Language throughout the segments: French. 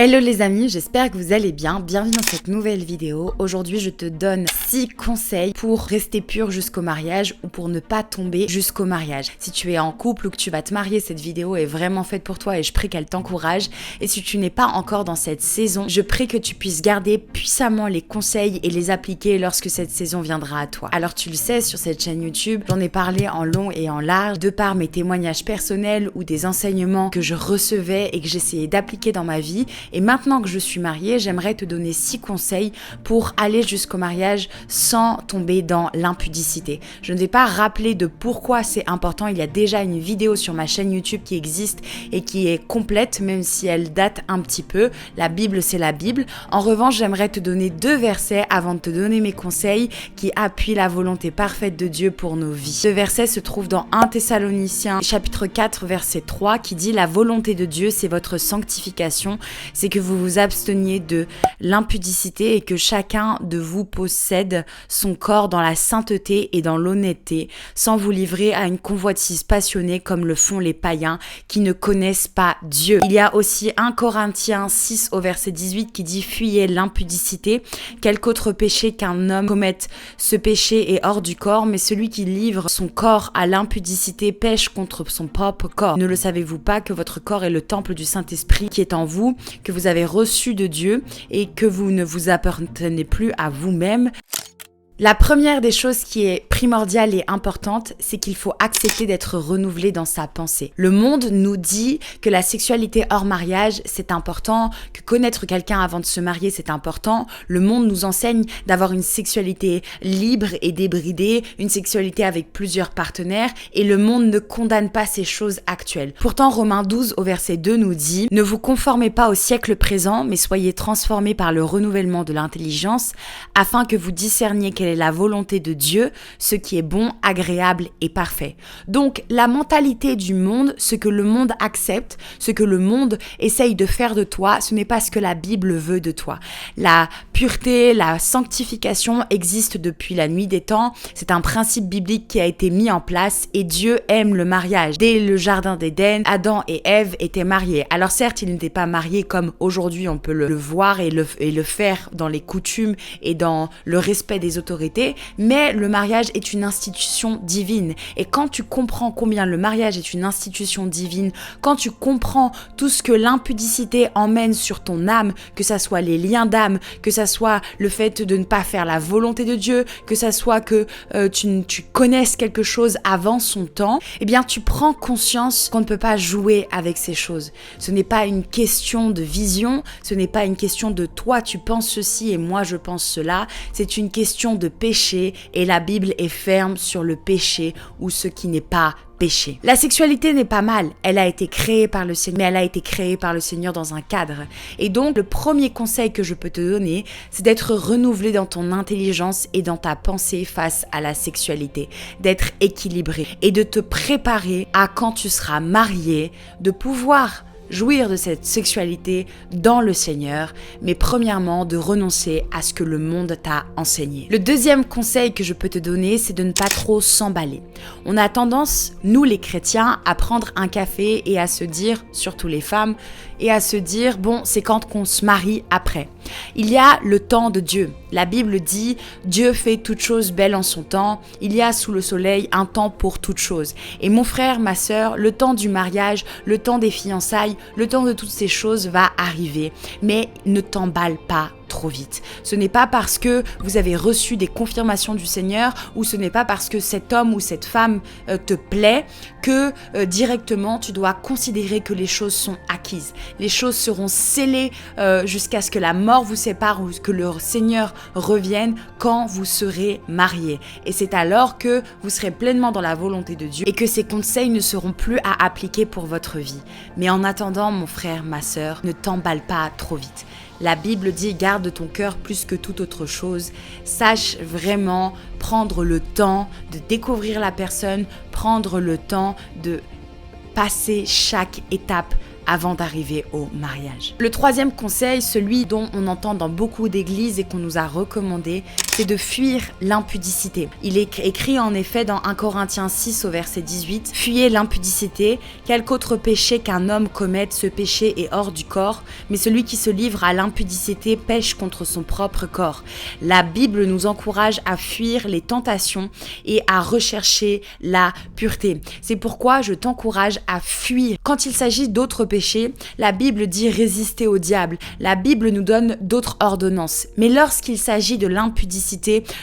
Hello les amis, j'espère que vous allez bien. Bienvenue dans cette nouvelle vidéo. Aujourd'hui, je te donne 6 conseils pour rester pur jusqu'au mariage ou pour ne pas tomber jusqu'au mariage. Si tu es en couple ou que tu vas te marier, cette vidéo est vraiment faite pour toi et je prie qu'elle t'encourage. Et si tu n'es pas encore dans cette saison, je prie que tu puisses garder puissamment les conseils et les appliquer lorsque cette saison viendra à toi. Alors tu le sais, sur cette chaîne YouTube, j'en ai parlé en long et en large, de par mes témoignages personnels ou des enseignements que je recevais et que j'essayais d'appliquer dans ma vie. Et maintenant que je suis mariée, j'aimerais te donner 6 conseils pour aller jusqu'au mariage sans tomber dans l'impudicité. Je ne vais pas rappeler de pourquoi c'est important, il y a déjà une vidéo sur ma chaîne YouTube qui existe et qui est complète, même si elle date un petit peu. La Bible, c'est la Bible. En revanche, j'aimerais te donner 2 versets avant de te donner mes conseils qui appuient la volonté parfaite de Dieu pour nos vies. Ce verset se trouve dans 1 Thessaloniciens chapitre 4 verset 3 qui dit « La volonté de Dieu, c'est votre sanctification, c'est que vous vous absteniez de l'impudicité et que chacun de vous possède son corps dans la sainteté et dans l'honnêteté, sans vous livrer à une convoitise passionnée comme le font les païens qui ne connaissent pas Dieu. » Il y a aussi 1 Corinthiens 6 au verset 18 qui dit « Fuyez l'impudicité, quelque autre péché qu'un homme commette, ce péché est hors du corps, mais celui qui livre son corps à l'impudicité pêche contre son propre corps. Ne le savez-vous pas que votre corps est le temple du Saint-Esprit qui est en vous, que vous avez reçu de Dieu et que vous ne vous appartenez plus à vous-même. » La première des choses qui est primordiale et importante, c'est qu'il faut accepter d'être renouvelé dans sa pensée. Le monde nous dit que la sexualité hors mariage, c'est important, que connaître quelqu'un avant de se marier, c'est important. Le monde nous enseigne d'avoir une sexualité libre et débridée, une sexualité avec plusieurs partenaires, et le monde ne condamne pas ces choses actuelles. Pourtant, Romains 12 au verset 2 nous dit « Ne vous conformez pas au siècle présent, mais soyez transformés par le renouvellement de l'intelligence, afin que vous discerniez quelle est la volonté de Dieu, ce qui est bon, agréable et parfait. » Donc, la mentalité du monde, ce que le monde accepte, ce que le monde essaye de faire de toi, ce n'est pas ce que la Bible veut de toi. La pureté, la sanctification existe depuis la nuit des temps. C'est un principe biblique qui a été mis en place et Dieu aime le mariage. Dès le jardin d'Éden, Adam et Ève étaient mariés. Alors certes, ils n'étaient pas mariés comme aujourd'hui on peut le voir et le faire dans les coutumes et dans le respect des autorités, mais le mariage est une institution divine. Et quand tu comprends combien le mariage est une institution divine, quand tu comprends tout ce que l'impudicité emmène sur ton âme, que ça soit les liens d'âme, que ça soit le fait de ne pas faire la volonté de Dieu, que ça soit que tu connaisses quelque chose avant son temps, eh bien tu prends conscience qu'on ne peut pas jouer avec ces choses. Ce n'est pas une question de vision, ce n'est pas une question de toi tu penses ceci et moi je pense cela, c'est une question de péché et la Bible est ferme sur le péché ou ce qui n'est pas péché. La sexualité n'est pas mal, elle a été créée par le Seigneur, mais elle a été créée par le Seigneur dans un cadre. Et donc, le premier conseil que je peux te donner, c'est d'être renouvelé dans ton intelligence et dans ta pensée face à la sexualité, d'être équilibré et de te préparer à quand tu seras marié, de pouvoir jouir de cette sexualité dans le Seigneur, mais premièrement de renoncer à ce que le monde t'a enseigné. Le deuxième conseil que je peux te donner, c'est de ne pas trop s'emballer. On a tendance, nous les chrétiens, à prendre un café et à se dire, surtout les femmes, et à se dire, bon, c'est quand qu'on se marie après. Il y a le temps de Dieu. La Bible dit, Dieu fait toutes choses belles en son temps. Il y a sous le soleil un temps pour toutes choses. Et mon frère, ma sœur, le temps du mariage, le temps des fiançailles, le temps de toutes ces choses va arriver. Mais ne t'emballe pas trop vite. Ce n'est pas parce que vous avez reçu des confirmations du Seigneur ou ce n'est pas parce que cet homme ou cette femme te plaît que directement tu dois considérer que les choses sont acquises. Les choses seront scellées jusqu'à ce que la mort vous sépare ou que le Seigneur revienne quand vous serez mariés. Et c'est alors que vous serez pleinement dans la volonté de Dieu et que ces conseils ne seront plus à appliquer pour votre vie. Mais en attendant, mon frère, ma sœur, ne t'emballe pas trop vite. La Bible dit « Garde ton cœur plus que toute autre chose ». Sache vraiment prendre le temps de découvrir la personne, prendre le temps de passer chaque étape avant d'arriver au mariage. Le troisième conseil, celui dont on entend dans beaucoup d'églises et qu'on nous a recommandé, c'est de fuir l'impudicité. Il est écrit en effet dans 1 Corinthiens 6 au verset 18 « Fuyez l'impudicité, quelque autre péché qu'un homme commette, ce péché est hors du corps, mais celui qui se livre à l'impudicité pêche contre son propre corps. » La Bible nous encourage à fuir les tentations et à rechercher la pureté. C'est pourquoi je t'encourage à fuir. Quand il s'agit d'autres péchés, la Bible dit résister au diable. La Bible nous donne d'autres ordonnances. Mais lorsqu'il s'agit de l'impudicité,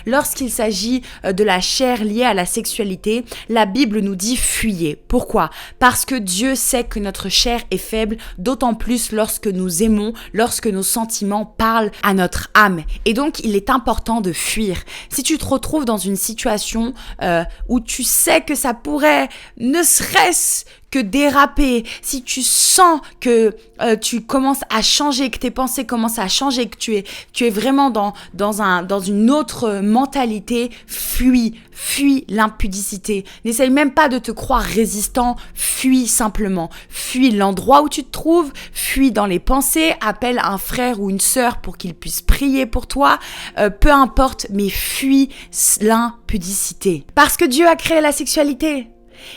lorsqu'il s'agit de la chair liée à la sexualité, la Bible nous dit fuyez. Pourquoi ? Parce que Dieu sait que notre chair est faible, d'autant plus lorsque nous aimons, lorsque nos sentiments parlent à notre âme. Et donc, il est important de fuir. Si tu te retrouves dans une situation où tu sais que ça pourrait, ne serait-ce que déraper, si tu sens que tu commences à changer, que tes pensées commencent à changer, que tu es vraiment dans une autre mentalité, fuis l'impudicité. N'essaye même pas de te croire résistant, fuis simplement. Fuis l'endroit où tu te trouves, fuis dans les pensées, appelle un frère ou une sœur pour qu'il puisse prier pour toi, peu importe, mais fuis l'impudicité. Parce que Dieu a créé la sexualité.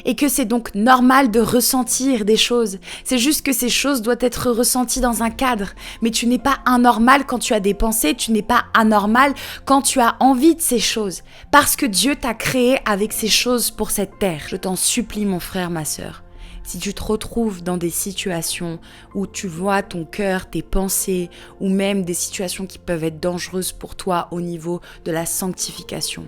Et que c'est donc normal de ressentir des choses. C'est juste que ces choses doivent être ressenties dans un cadre. Mais tu n'es pas anormal quand tu as des pensées, tu n'es pas anormal quand tu as envie de ces choses. Parce que Dieu t'a créé avec ces choses pour cette terre. Je t'en supplie, mon frère, ma sœur. Si tu te retrouves dans des situations où tu vois ton cœur, tes pensées, ou même des situations qui peuvent être dangereuses pour toi au niveau de la sanctification,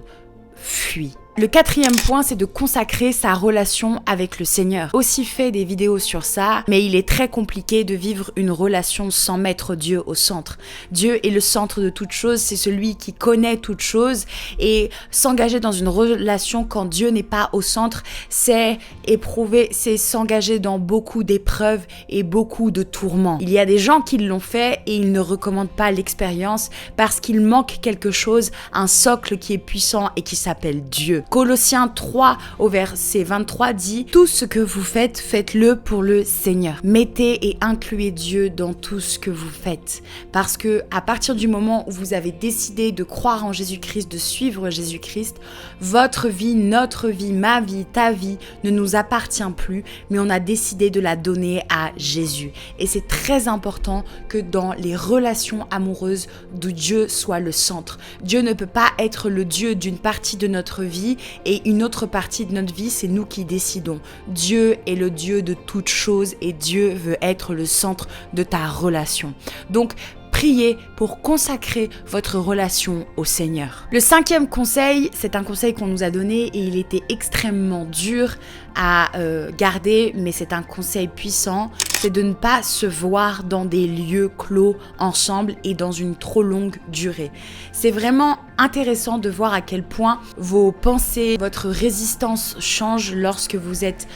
fuis. Le 4e point, c'est de consacrer sa relation avec le Seigneur. Aussi fait des vidéos sur ça, mais il est très compliqué de vivre une relation sans mettre Dieu au centre. Dieu est le centre de toute chose, c'est celui qui connaît toute chose, et s'engager dans une relation quand Dieu n'est pas au centre, c'est éprouver, c'est s'engager dans beaucoup d'épreuves et beaucoup de tourments. Il y a des gens qui l'ont fait et ils ne recommandent pas l'expérience parce qu'il manque quelque chose, un socle qui est puissant et qui s'appelle Dieu. Colossiens 3 au verset 23 dit « Tout ce que vous faites, faites-le pour le Seigneur. Mettez et incluez Dieu dans tout ce que vous faites. » Parce que à partir du moment où vous avez décidé de croire en Jésus-Christ, de suivre Jésus-Christ, votre vie, notre vie, ma vie, ta vie ne nous appartient plus, mais on a décidé de la donner à Jésus. Et c'est très important que dans les relations amoureuses, de Dieu soit le centre. Dieu ne peut pas être le Dieu d'une partie de notre vie et une autre partie de notre vie, c'est nous qui décidons. Dieu est le Dieu de toutes choses et Dieu veut être le centre de ta relation. Donc, priez pour consacrer votre relation au Seigneur. Le 5e conseil, c'est un conseil qu'on nous a donné et il était extrêmement dur à garder, mais c'est un conseil puissant, c'est de ne pas se voir dans des lieux clos ensemble et dans une trop longue durée. C'est vraiment intéressant de voir à quel point vos pensées, votre résistance change lorsque vous êtes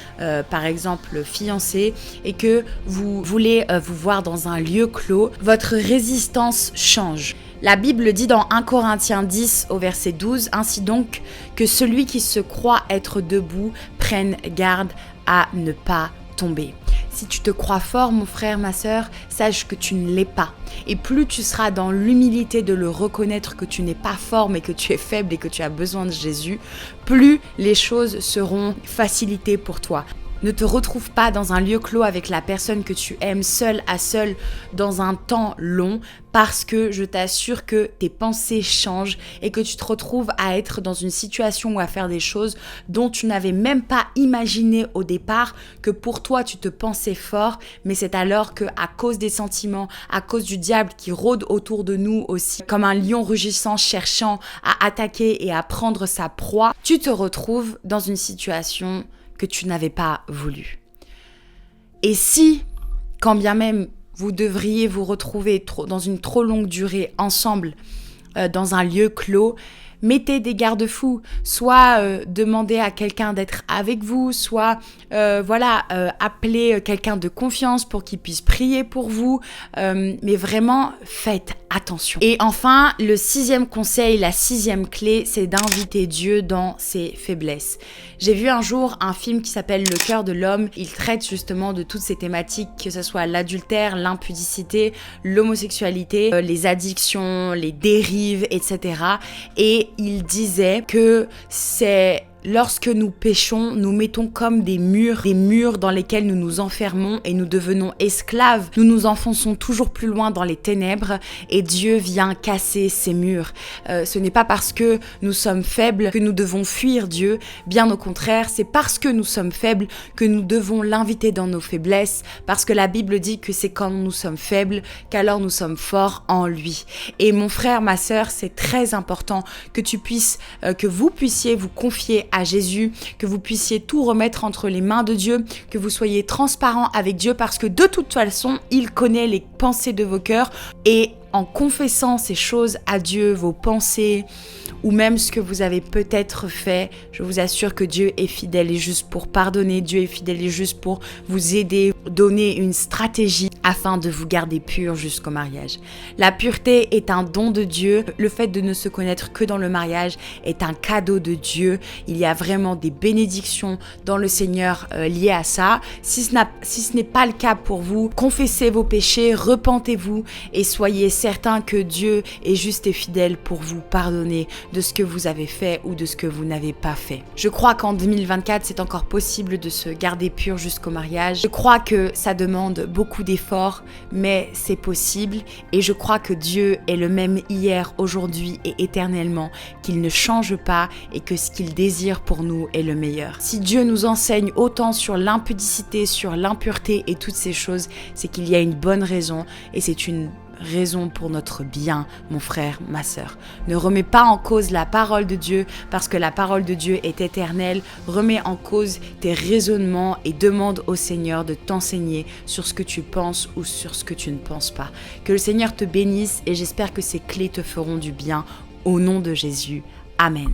par exemple fiancé et que vous voulez vous voir dans un lieu clos. Votre résistance change. La Bible dit dans 1 Corinthiens 10 au verset 12, « Ainsi donc que celui qui se croit être debout prenne garde à ne pas tomber. » Si tu te crois fort, mon frère, ma sœur, sache que tu ne l'es pas. Et plus tu seras dans l'humilité de le reconnaître que tu n'es pas fort, mais que tu es faible et que tu as besoin de Jésus, plus les choses seront facilitées pour toi. Ne te retrouve pas dans un lieu clos avec la personne que tu aimes seul à seul dans un temps long parce que je t'assure que tes pensées changent et que tu te retrouves à être dans une situation ou à faire des choses dont tu n'avais même pas imaginé au départ que pour toi tu te pensais fort, mais c'est alors que à cause des sentiments, à cause du diable qui rôde autour de nous aussi, comme un lion rugissant cherchant à attaquer et à prendre sa proie, tu te retrouves dans une situation que tu n'avais pas voulu. Et si, quand bien même vous devriez vous retrouver dans une trop longue durée ensemble dans un lieu clos, mettez des garde-fous, soit demandez à quelqu'un d'être avec vous, soit appelez quelqu'un de confiance pour qu'il puisse prier pour vous, mais vraiment faites attention. Et enfin, le 6e conseil, la 6e clé, c'est d'inviter Dieu dans ses faiblesses. J'ai vu un jour un film qui s'appelle Le cœur de l'homme. Il traite justement de toutes ces thématiques, que ce soit l'adultère, l'impudicité, l'homosexualité, les addictions, les dérives, etc. Et il disait que c'est lorsque nous péchons, nous mettons comme des murs dans lesquels nous nous enfermons et nous devenons esclaves. Nous nous enfonçons toujours plus loin dans les ténèbres et Dieu vient casser ces murs. Ce n'est pas parce que nous sommes faibles que nous devons fuir Dieu. Bien au contraire, c'est parce que nous sommes faibles que nous devons l'inviter dans nos faiblesses, parce que la Bible dit que c'est quand nous sommes faibles qu'alors nous sommes forts en lui. Et mon frère, ma sœur, c'est très important que vous puissiez vous confier à Jésus, que vous puissiez tout remettre entre les mains de Dieu, que vous soyez transparent avec Dieu, parce que de toute façon, il connaît les pensées de vos cœurs, et en confessant ces choses à Dieu, vos pensées, ou même ce que vous avez peut-être fait, je vous assure que Dieu est fidèle et juste pour pardonner, Dieu est fidèle et juste pour vous aider, donner une stratégie afin de vous garder pur jusqu'au mariage. La pureté est un don de Dieu. Le fait de ne se connaître que dans le mariage est un cadeau de Dieu. Il y a vraiment des bénédictions dans le Seigneur liées à ça. Si ce n'est pas le cas pour vous, confessez vos péchés, repentez-vous et soyez certains que Dieu est juste et fidèle pour vous pardonner de ce que vous avez fait ou de ce que vous n'avez pas fait. Je crois qu'en 2024, c'est encore possible de se garder pur jusqu'au mariage. Je crois que ça demande beaucoup d'efforts, mais c'est possible. Et je crois que Dieu est le même hier, aujourd'hui et éternellement, qu'il ne change pas et que ce qu'il désire pour nous est le meilleur. Si Dieu nous enseigne autant sur l'impudicité, sur l'impureté et toutes ces choses, c'est qu'il y a une bonne raison et c'est une raison pour notre bien, mon frère, ma sœur. Ne remets pas en cause la parole de Dieu parce que la parole de Dieu est éternelle. Remets en cause tes raisonnements et demande au Seigneur de t'enseigner sur ce que tu penses ou sur ce que tu ne penses pas. Que le Seigneur te bénisse et j'espère que ces clés te feront du bien. Au nom de Jésus. Amen.